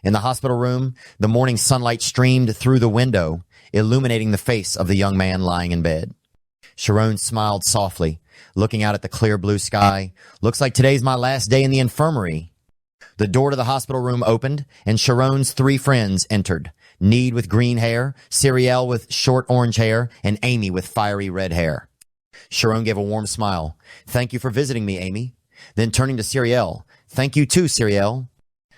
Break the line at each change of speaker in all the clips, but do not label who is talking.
In the hospital room, the morning sunlight streamed through the window, illuminating the face of the young man lying in bed. Shirone smiled softly, looking out at the clear blue sky. Looks like today's my last day in the infirmary. The door to the hospital room opened, and Shirone's three friends entered. Need with green hair, Siriel with short orange hair, and Amy with fiery red hair. Shirone gave a warm smile. Thank you for visiting me, Amy. Then turning to Siriel. Thank you too, Siriel.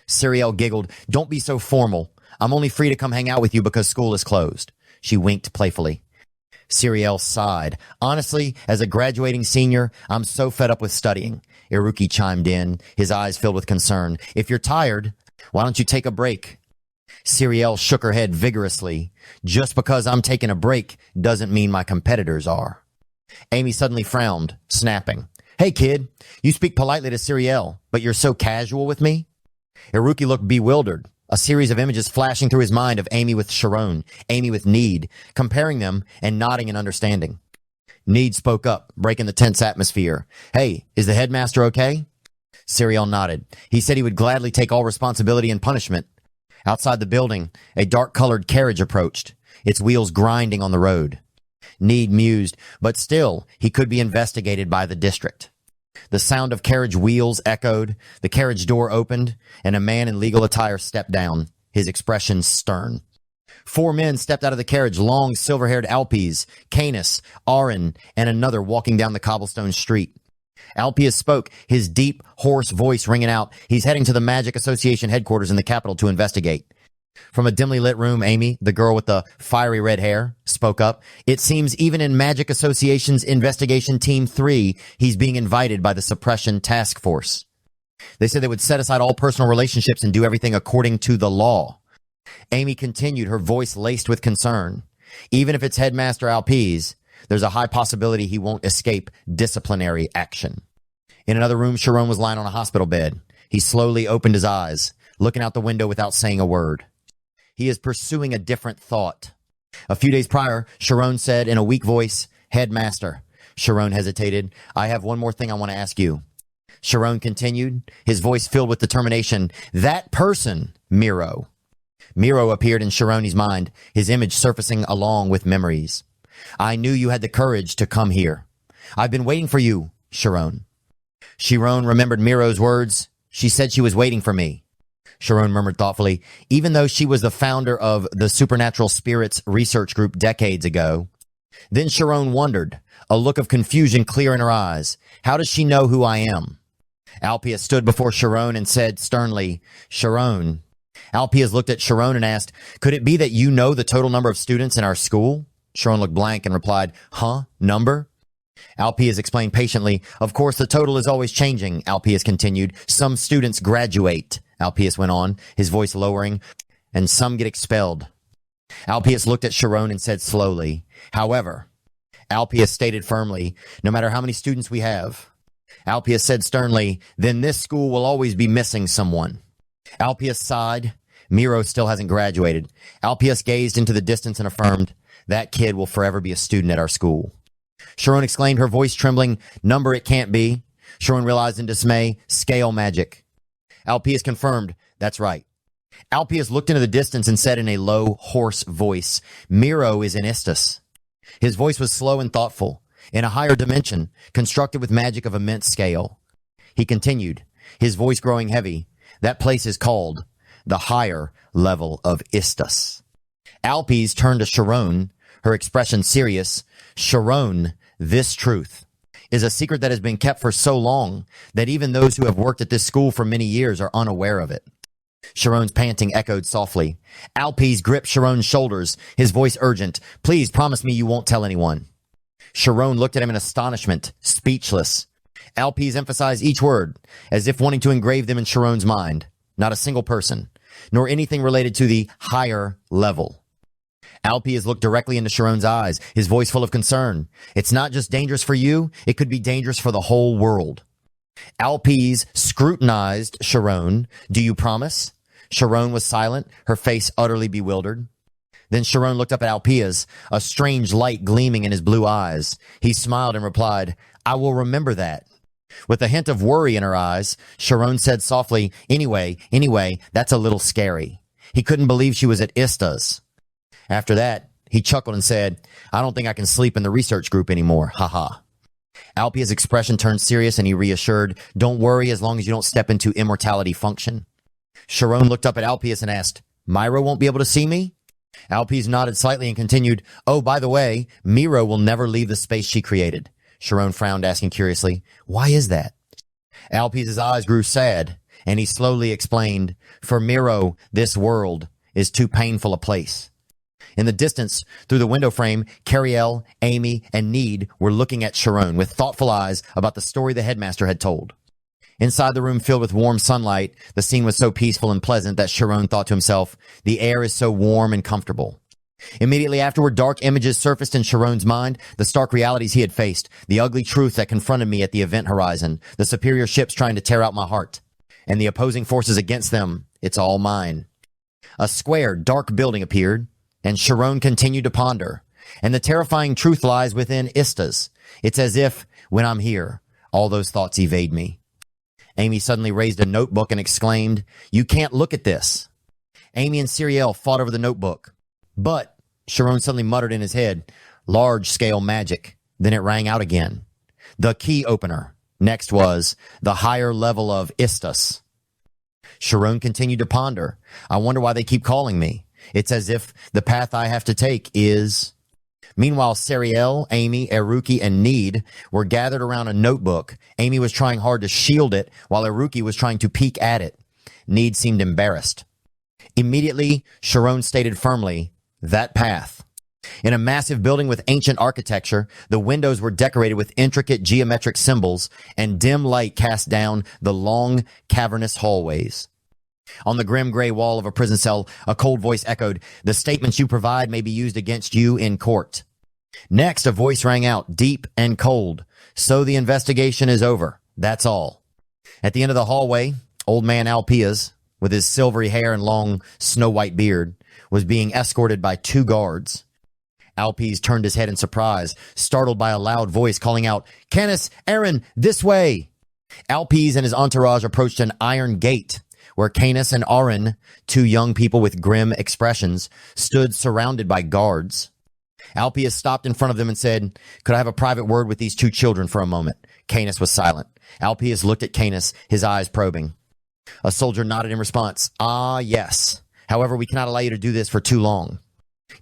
Siriel giggled. Don't be so formal. I'm only free to come hang out with you because school is closed. She winked playfully. Siriel sighed. Honestly, as a graduating senior, I'm so fed up with studying. Iruki chimed in, his eyes filled with concern. If you're tired, why don't you take a break? Siriel shook her head vigorously. Just because I'm taking a break doesn't mean my competitors are. Amy suddenly frowned, snapping. Hey, kid, you speak politely to Siriel, but you're so casual with me? Iruki looked bewildered, a series of images flashing through his mind of Amy with Shirone, Amy with Need, comparing them and nodding in understanding. Need spoke up, breaking the tense atmosphere. Hey, is the headmaster okay? Siriel nodded. He said he would gladly take all responsibility and punishment. Outside the building, a dark-colored carriage approached, its wheels grinding on the road. Need mused, but still, he could be investigated by the district. The sound of carriage wheels echoed, the carriage door opened, and a man in legal attire stepped down, his expression stern. 4 men stepped out of the carriage, long silver-haired Alpes, Canis, Arin, and another walking down the cobblestone street. Alpius spoke, his deep, hoarse voice ringing out. He's heading to the Magic Association headquarters in the capital to investigate. From a dimly lit room, Amy, the girl with the fiery red hair, spoke up. It seems even in Magic Association's Investigation Team 3, he's being invited by the Suppression Task Force. They said they would set aside all personal relationships and do everything according to the law. Amy continued, her voice laced with concern. Even if it's Headmaster Alpes, there's a high possibility he won't escape disciplinary action. In another room, Shirone was lying on a hospital bed. He slowly opened his eyes, looking out the window without saying a word. He is pursuing a different thought. A few days prior, Shirone said in a weak voice, Headmaster. Shirone hesitated. I have one more thing I want to ask you. Shirone continued, his voice filled with determination. That person, Miro. Miro appeared in Shirone's mind, his image surfacing along with memories. I knew you had the courage to come here. I've been waiting for you, Shirone. Shirone remembered Miro's words. She said she was waiting for me. Shirone murmured thoughtfully, even though she was the founder of the Supernatural Spirits Research Group decades ago. Then Shirone wondered, a look of confusion clear in her eyes. How does she know who I am? Alpius stood before Shirone and said sternly, Shirone. Alpius looked at Shirone and asked, could it be that you know the total number of students in our school? Shirone looked blank and replied, huh? Number? Alpius explained patiently, of course the total is always changing, Alpius continued. Some students graduate, Alpius went on, his voice lowering, and some get expelled. Alpius looked at Shirone and said slowly, however, Alpius stated firmly, no matter how many students we have. Alpius said sternly, then this school will always be missing someone. Alpius sighed. Miro still hasn't graduated. Alpius gazed into the distance and affirmed, that kid will forever be a student at our school. Shirone exclaimed, her voice trembling, number it can't be. Shirone realized in dismay, scale magic. Alpius confirmed, that's right. Alpius looked into the distance and said in a low, hoarse voice, Miro is in Istus. His voice was slow and thoughtful, in a higher dimension, constructed with magic of immense scale. He continued, his voice growing heavy, that place is called the higher level of Istus. Alpius turned to Shirone, her expression serious. Shirone, this truth is a secret that has been kept for so long that even those who have worked at this school for many years are unaware of it. Shirone's panting echoed softly. Alpius gripped Shirone's shoulders, his voice urgent. Please promise me you won't tell anyone. Shirone looked at him in astonishment, speechless. Alpius emphasized each word, as if wanting to engrave them in Shirone's mind. Not a single person, nor anything related to the higher level. Alpius looked directly into Shirone's eyes, his voice full of concern. It's not just dangerous for you, it could be dangerous for the whole world. Alpius scrutinized Shirone. Do you promise? Shirone was silent, her face utterly bewildered. Then Shirone looked up at Alpius, a strange light gleaming in his blue eyes. He smiled and replied, I will remember that. With a hint of worry in her eyes, Shirone said softly, Anyway, that's a little scary. He couldn't believe she was at Ista's. After that, he chuckled and said, I don't think I can sleep in the research group anymore. Ha ha. Alpia's expression turned serious and he reassured, Don't worry as long as you don't step into immortality function. Shirone looked up at Alpius and asked, Miro won't be able to see me? Alpius nodded slightly and continued, Oh, by the way, Miro will never leave the space she created. Shirone frowned, asking curiously, Why is that? Alpius' eyes grew sad, and he slowly explained, For Miro, this world is too painful a place. In the distance, through the window frame, Cariel, Amy, and Need were looking at Shirone with thoughtful eyes about the story the headmaster had told. Inside the room filled with warm sunlight, the scene was so peaceful and pleasant that Shirone thought to himself, the air is so warm and comfortable. Immediately afterward, dark images surfaced in Shirone's mind, the stark realities he had faced, the ugly truth that confronted me at the event horizon, the superior ships trying to tear out my heart, and the opposing forces against them. It's all mine. A square, dark building appeared, and Shirone continued to ponder. And the terrifying truth lies within Istas. It's as if, when I'm here, all those thoughts evade me. Amy suddenly raised a notebook and exclaimed, You can't look at this. Amy and Ciriel fought over the notebook. But, Shirone suddenly muttered in his head, large-scale magic. Then it rang out again. The key opener. Next was the higher level of Istas. Shirone continued to ponder. I wonder why they keep calling me. It's as if the path I have to take is... Meanwhile, Ciriel, Amy, Eruki, and Need were gathered around a notebook. Amy was trying hard to shield it, while Eruki was trying to peek at it. Need seemed embarrassed. Immediately, Shirone stated firmly, that path. In a massive building with ancient architecture, the windows were decorated with intricate geometric symbols, and dim light cast down the long, cavernous hallways. On the grim gray wall of a prison cell, a cold voice echoed, The statements you provide may be used against you in court. Next, a voice rang out, deep and cold. So the investigation is over. That's all. At the end of the hallway, old man Alpias, with his silvery hair and long snow-white beard, was being escorted by 2 guards. Alpiz turned his head in surprise, startled by a loud voice calling out, Canis, Aaron, this way! Alpiz and his entourage approached an iron gate, where Canis and Aaron, 2 young people with grim expressions, stood surrounded by guards. Alpius stopped in front of them and said, Could I have a private word with these 2 children for a moment? Canis was silent. Alpius looked at Canis, his eyes probing. A soldier nodded in response. Ah, yes. However, we cannot allow you to do this for too long.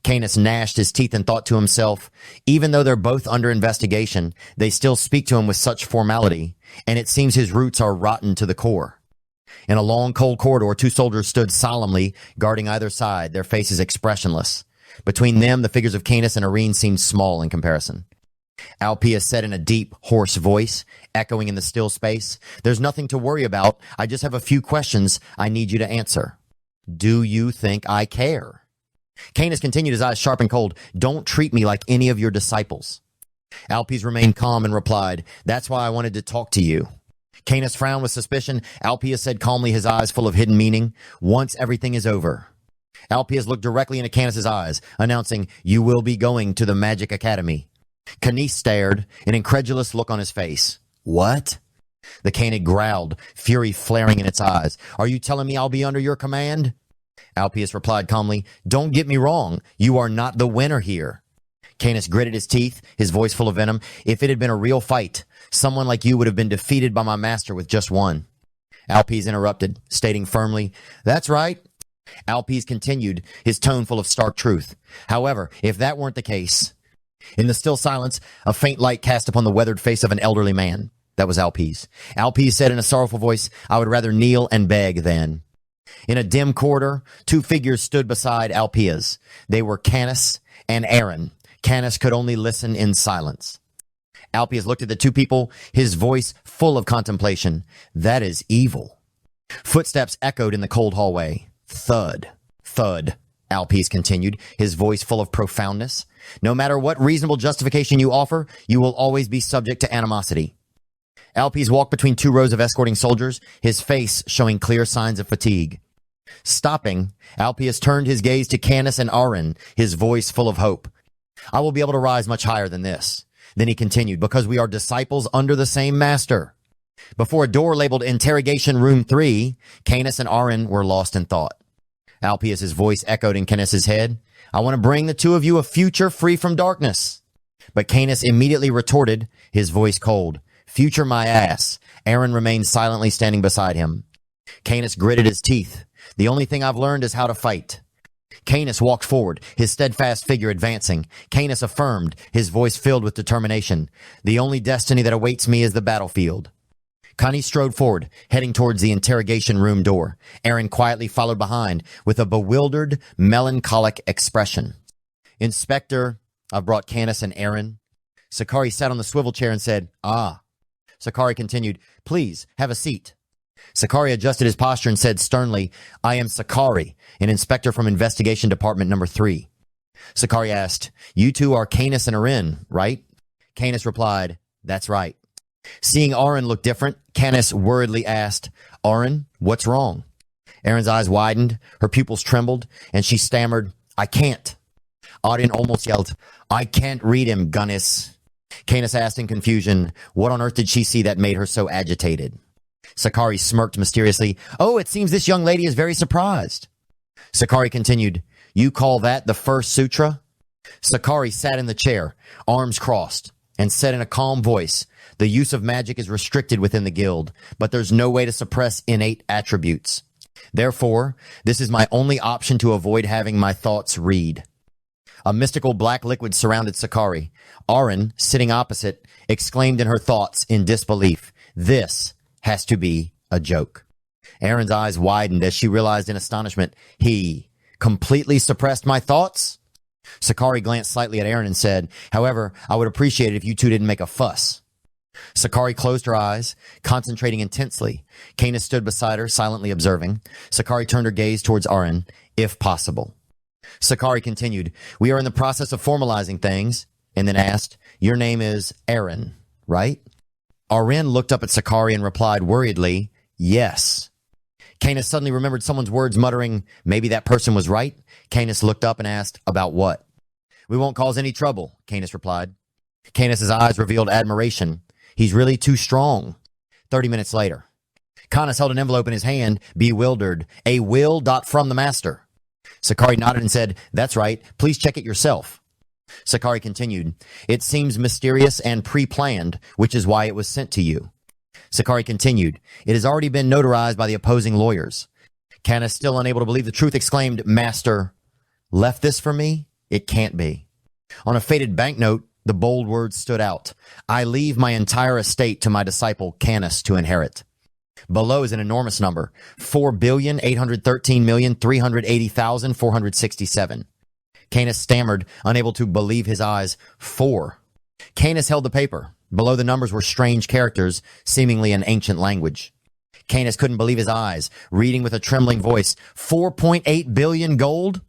Canis gnashed his teeth and thought to himself, even though they're both under investigation, they still speak to him with such formality, and it seems his roots are rotten to the core. In a long, cold corridor, 2 soldiers stood solemnly, guarding either side, their faces expressionless. Between them, the figures of Canis and Irene seemed small in comparison. Alpius said in a deep, hoarse voice, echoing in the still space, There's nothing to worry about. I just have a few questions I need you to answer. Do you think I care? Canis continued, his eyes sharp and cold. Don't treat me like any of your disciples. Alpius remained calm and replied, That's why I wanted to talk to you. Canis frowned with suspicion. Alpius said calmly, his eyes full of hidden meaning, Once everything is over. Alpius looked directly into Canis' eyes, announcing, You will be going to the Magic Academy. Canis stared, an incredulous look on his face. What? The Canis growled, fury flaring in its eyes. Are you telling me I'll be under your command? Alpius replied calmly, Don't get me wrong. You are not the winner here. Canis gritted his teeth, his voice full of venom. If it had been a real fight, someone like you would have been defeated by my master with just one. Alpius interrupted, stating firmly, That's right. Alpius continued, his tone full of stark truth. However, if that weren't the case... In the still silence, a faint light cast upon the weathered face of an elderly man. That was Alpiz. Alpiz said in a sorrowful voice, I would rather kneel and beg then. In a dim corridor, 2 figures stood beside Alpiz. They were Canis and Aaron. Canis could only listen in silence. Alpiz looked at the 2 people, his voice full of contemplation. That is evil. Footsteps echoed in the cold hallway. Thud. Thud. Alpiz continued, his voice full of profoundness. No matter what reasonable justification you offer, you will always be subject to animosity. Alpiz walked between 2 rows of escorting soldiers, his face showing clear signs of fatigue. Stopping, Alpius turned his gaze to Canis and Aaron, his voice full of hope. I will be able to rise much higher than this. Then he continued, because we are disciples under the same master. Before a door labeled Interrogation Room 3, Canis and Arin were lost in thought. Alpius's voice echoed in Canis's head. I want to bring the two of you a future free from darkness. But Canis immediately retorted, his voice cold. Future my ass. Arin remained silently standing beside him. Canis gritted his teeth. The only thing I've learned is how to fight. Canis walked forward, his steadfast figure advancing. Canis affirmed, his voice filled with determination. The only destiny that awaits me is the battlefield. Connie strode forward, heading towards the interrogation room door. Arin quietly followed behind with a bewildered, melancholic expression. Inspector, I've brought Canis and Arin. Sakari sat on the swivel chair and said, Ah. Sakari continued, Please, have a seat. Sakari adjusted his posture and said sternly, I am Sakari, an inspector from Investigation Department number 3. Sakari asked, You two are Canis and Arin, right? Canis replied, That's right. Seeing Arin look different, Canis worriedly asked, Arin, what's wrong? Arin's eyes widened, her pupils trembled, and she stammered, I can't. Arin almost yelled, I can't read him, Gunnis. Canis asked in confusion, what on earth did she see that made her so agitated? Sakari smirked mysteriously, Oh, it seems this young lady is very surprised. Sakari continued, You call that the first sutra? Sakari sat in the chair, arms crossed, and said in a calm voice, The use of magic is restricted within the guild, but there's no way to suppress innate attributes. Therefore, this is my only option to avoid having my thoughts read. A mystical black liquid surrounded Sakari. Arin, sitting opposite, exclaimed in her thoughts in disbelief, This has to be a joke. Arin's eyes widened as she realized in astonishment, He completely suppressed my thoughts? Sakari glanced slightly at Arin and said, However, I would appreciate it if you two didn't make a fuss. Sakari closed her eyes, concentrating intensely. Canis stood beside her, silently observing. Sakari turned her gaze towards Arin, if possible. Sakari continued, We are in the process of formalizing things, and then asked, Your name is Arin, right? Arin looked up at Sakari and replied worriedly, Yes. Canis suddenly remembered someone's words muttering, Maybe that person was right. Canis looked up and asked, About what? We won't cause any trouble, Canis replied. Canis's eyes revealed admiration. He's really too strong. 30 minutes later. Canis held an envelope in his hand, bewildered. A will from the master. Sakari nodded and said, That's right. Please check it yourself. Sakari continued, It seems mysterious and pre-planned, which is why it was sent to you. Sakari continued, It has already been notarized by the opposing lawyers. Canis, still unable to believe the truth, exclaimed, Master, left this for me? It can't be. On a faded banknote, the bold words stood out. I leave my entire estate to my disciple Canis to inherit. Below is an enormous number, 4,813,380,467. Canis stammered, unable to believe his eyes. 4. Canis held the paper. Below the numbers were strange characters, seemingly an ancient language. Canis couldn't believe his eyes, reading with a trembling voice, 4.8 billion gold?